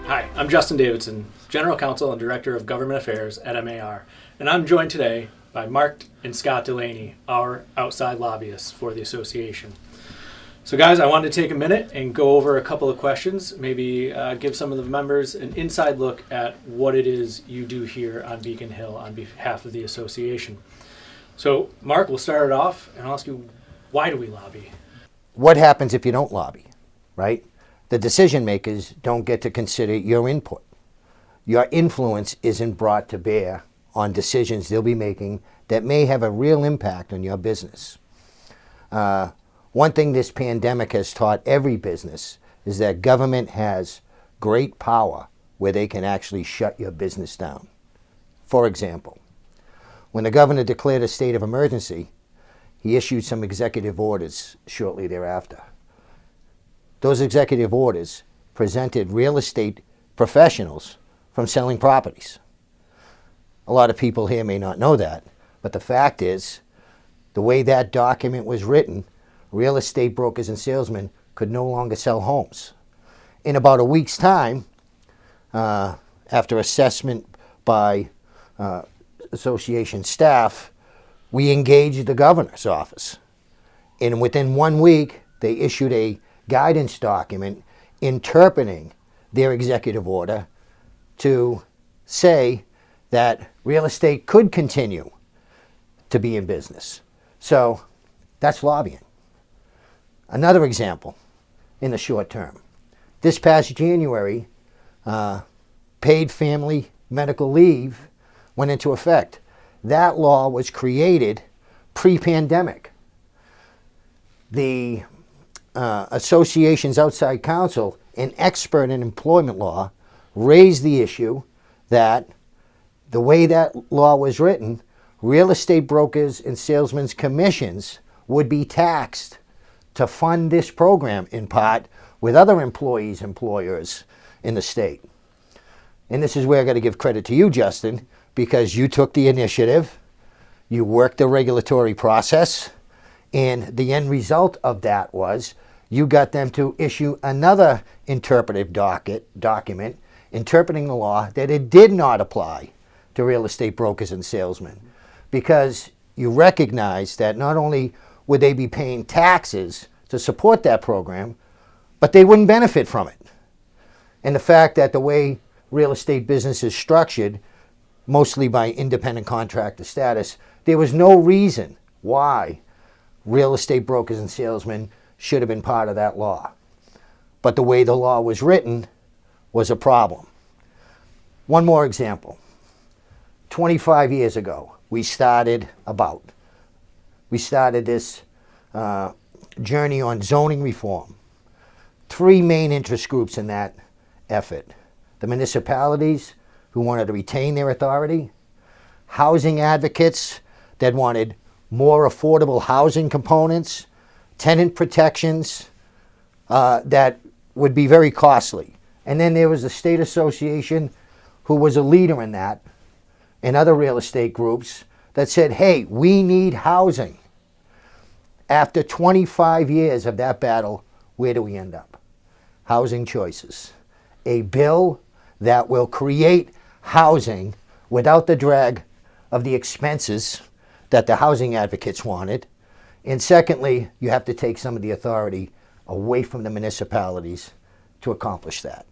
Hi, I'm Justin Davidson, General Counsel and Director of Government Affairs at MAR, and I'm joined today by Mark and Scott Delaney, our outside lobbyists for the association. So guys, I wanted to take a minute and go over a couple of questions, maybe give some of the members an inside look at what it is you do here on Beacon Hill on behalf of the association. So Mark, we'll start it off and I'll ask you, why do we lobby? What happens if you don't lobby, right? The decision makers don't get to consider your input. Your influence isn't brought to bear on decisions they'll be making that may have a real impact on your business. One thing this pandemic has taught every business is that government has great power where they can actually shut your business down. For example, when the governor declared a state of emergency, he issued some executive orders shortly thereafter. Those executive orders prevented real estate professionals from selling properties. A lot of people here may not know that, but the fact is, the way that document was written, real estate brokers and salesmen could no longer sell homes. In about a week's time, after assessment by association staff, we engaged the governor's office. And within 1 week, they issued a guidance document interpreting their executive order to say that real estate could continue to be in business. So that's lobbying. Another example in the short term. This past January, paid family medical leave went into effect. That law was created pre-pandemic. The association's outside counsel, an expert in employment law, raised the issue that the way that law was written, real estate brokers and salesmen's commissions would be taxed to fund this program in part with other employers in the state. And this is where I got to give credit to you, Justin, because you took the initiative, you worked the regulatory process, and the end result of that was you got them to issue another interpretive document interpreting the law that it did not apply to real estate brokers and salesmen, because you recognize that not only would they be paying taxes to support that program, but they wouldn't benefit from it. And the fact that the way real estate business is structured, mostly by independent contractor status, there was no reason why real estate brokers and salesmen should have been part of that law. But the way the law was written was a problem. One more example. 25 years ago, we started this journey on zoning reform. 3 main interest groups in that effort. The municipalities who wanted to retain their authority, housing advocates that wanted more affordable housing components, tenant protections that would be very costly. And then there was the state association who was a leader in that, and other real estate groups that said, hey, we need housing. After 25 years of that battle, where do we end up? Housing Choices, a bill that will create housing without the drag of the expenses that the housing advocates wanted. And secondly, you have to take some of the authority away from the municipalities to accomplish that.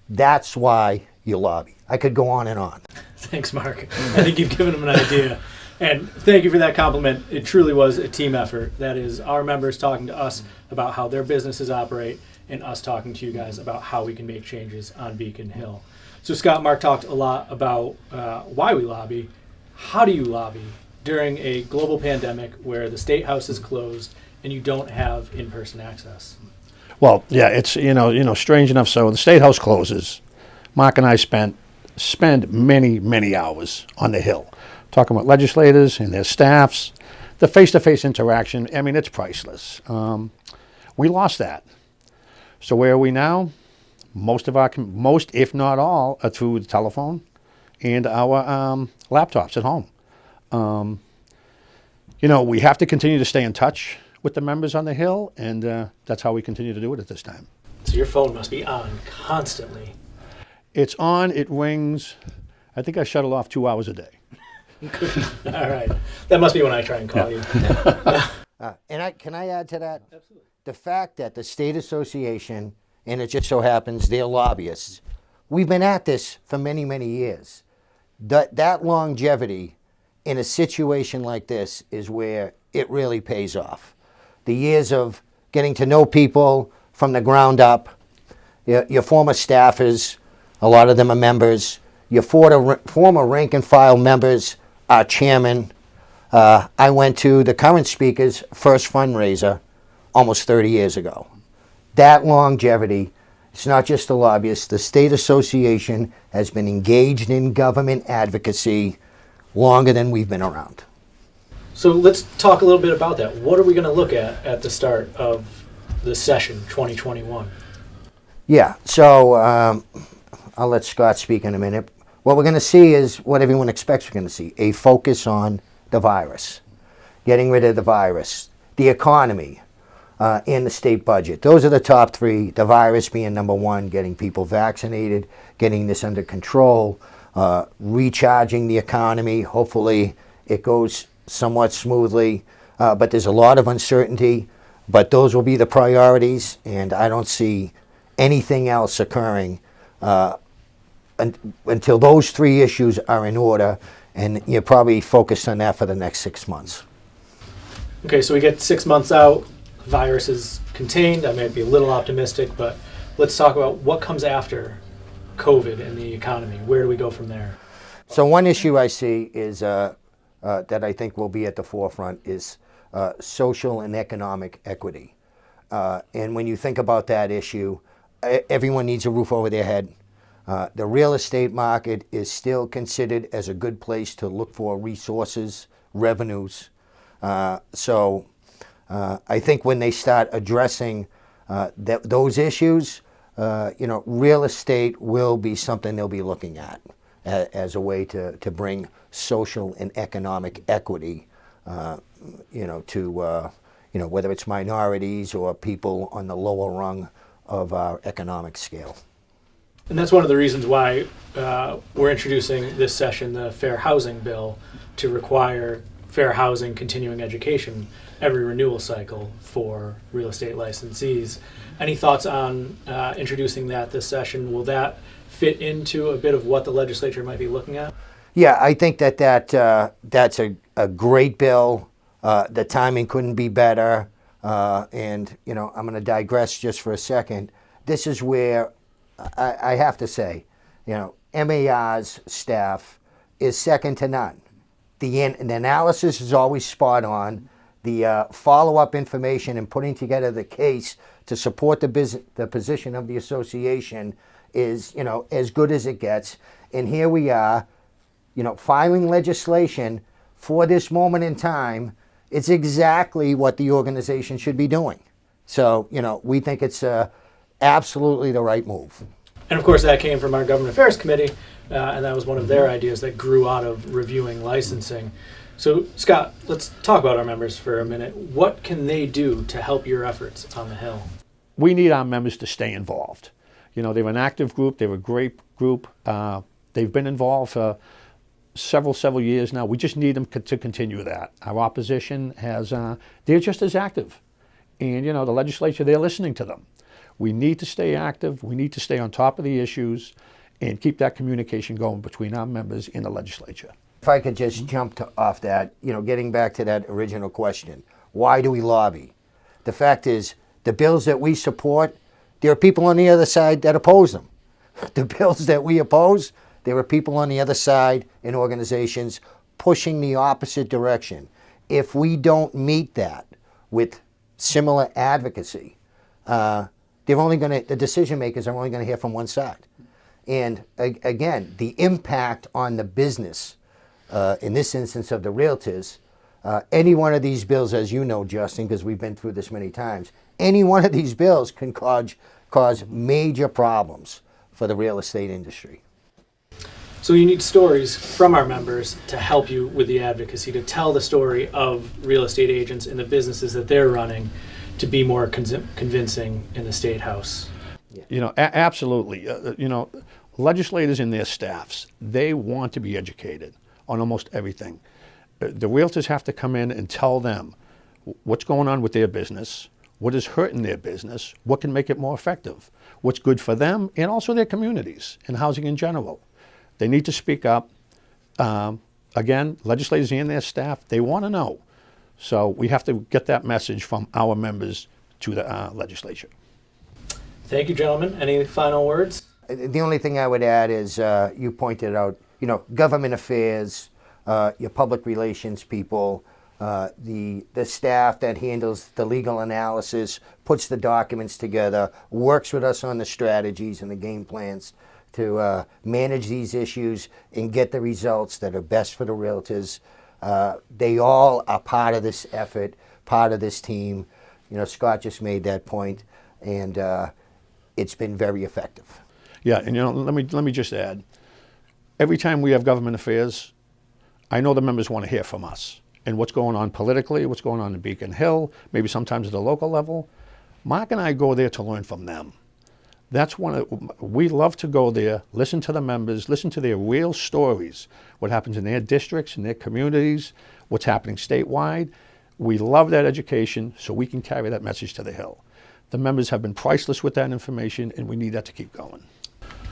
That's why you lobby. I could go on and on. Thanks, Mark. I think you've given them an idea. And thank you for that compliment. It truly was a team effort. That is our members talking to us about how their businesses operate and us talking to you guys about how we can make changes on Beacon Hill. So Scott, Mark talked a lot about why we lobby. How do you lobby during a global pandemic where the State House is closed and you don't have in-person access? Well, yeah, it's strange enough. So the State House closes. Mark and I spend many hours on the Hill, talking about legislators and their staffs. The face-to-face interaction, I mean, it's priceless. We lost that. So where are we now? Most, if not all, are through the telephone and our laptops at home. We have to continue to stay in touch with the members on the Hill, and that's how we continue to do it at this time. So your phone must be on constantly. It's on, it rings. I think I shut it off 2 hours a day. All right. That must be when I try and call you. Can I add to that? Absolutely. The fact that the state association, and it just so happens they're lobbyists, we've been at this for many, many years. That longevity in a situation like this is where it really pays off. The years of getting to know people from the ground up, your former staffers, a lot of them are members, your former rank and file members, our chairman. I went to the current speaker's first fundraiser almost 30 years ago. That longevity, it's not just the lobbyists. The state association has been engaged in government advocacy longer than we've been around. So let's talk a little bit about that. What are we going to look at the start of the session 2021? Yeah, so I'll let Scott speak in a minute. What we're going to see is what everyone expects we're going to see, a focus on the virus, getting rid of the virus, the economy, and the state budget. Those are the top three, the virus being number one, getting people vaccinated, getting this under control, recharging the economy. Hopefully it goes somewhat smoothly, but there's a lot of uncertainty, but those will be the priorities, and I don't see anything else occurring until those three issues are in order, and you're probably focused on that for the next 6 months. Okay, so we get 6 months out, virus is contained. I might be a little optimistic, but let's talk about what comes after COVID and the economy. Where do we go from there? So one issue I see is that I think will be at the forefront is social and economic equity. And when you think about that issue, everyone needs a roof over their head. The real estate market is still considered as a good place to look for resources, revenues. So I think when they start addressing those issues, real estate will be something they'll be looking at as a way to bring social and economic equity, to whether it's minorities or people on the lower rung of our economic scale. And that's one of the reasons why we're introducing this session, the Fair Housing Bill, to require fair housing, continuing education, every renewal cycle for real estate licensees. Any thoughts on introducing that this session? Will that fit into a bit of what the legislature might be looking at? Yeah, I think that's a great bill. The timing couldn't be better. And I'm going to digress just for a second. This is where I have to say, MAR's staff is second to none. The analysis is always spot on. The follow-up information and putting together the case to support the position of the association is, as good as it gets. And here we are, filing legislation for this moment in time. It's exactly what the organization should be doing. So, we think it's absolutely the right move. And of course, that came from our Government Affairs Committee, and that was one of their ideas that grew out of reviewing licensing. So, Scott, let's talk about our members for a minute. What can they do to help your efforts on the Hill? We need our members to stay involved. They're an active group. They're a great group. They've been involved for several years now. We just need them to continue that. Our opposition they're just as active. And, the legislature, they're listening to them. We need to stay active. We need to stay on top of the issues and keep that communication going between our members and the legislature. If I could just jump off that, getting back to that original question, why do we lobby? The fact is, the bills that we support, there are people on the other side that oppose them. The bills that we oppose, there are people on the other side and organizations pushing the opposite direction. If we don't meet that with similar advocacy, the decision makers are only going to hear from one side. And again, the impact on the business, in this instance of the realtors, any one of these bills, as you know, Justin, because we've been through this many times, any one of these bills can cause major problems for the real estate industry. So you need stories from our members to help you with the advocacy, to tell the story of real estate agents and the businesses that they're running to be more convincing in the State House. Absolutely. legislators and their staffs, they want to be educated on almost everything. The realtors have to come in and tell them what's going on with their business, what is hurting their business, what can make it more effective, what's good for them and also their communities and housing in general. They need to speak up. Again, legislators and their staff, they want to know. So we have to get that message from our members to the legislature. Thank you, gentlemen. Any final words? The only thing I would add is you pointed out, government affairs, your public relations people, the staff that handles the legal analysis, puts the documents together, works with us on the strategies and the game plans to manage these issues and get the results that are best for the realtors. They all are part of this effort, part of this team. Scott just made that point, and it's been very effective. Yeah, and let me just add, every time we have government affairs, I know the members want to hear from us and what's going on politically, what's going on in Beacon Hill, maybe sometimes at the local level. Mark and I go there to learn from them. That's we love to go there, listen to the members, listen to their real stories, what happens in their districts, in their communities, what's happening statewide. We love that education so we can carry that message to the Hill. The members have been priceless with that information, and we need that to keep going.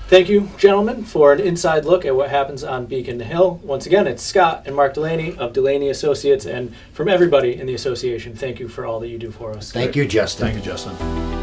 Thank you, gentlemen, for an inside look at what happens on Beacon Hill. Once again, it's Scott and Mark Delaney of Delaney Associates, and from everybody in the association, thank you for all that you do for us. Thank you, Justin. Thank you, Justin.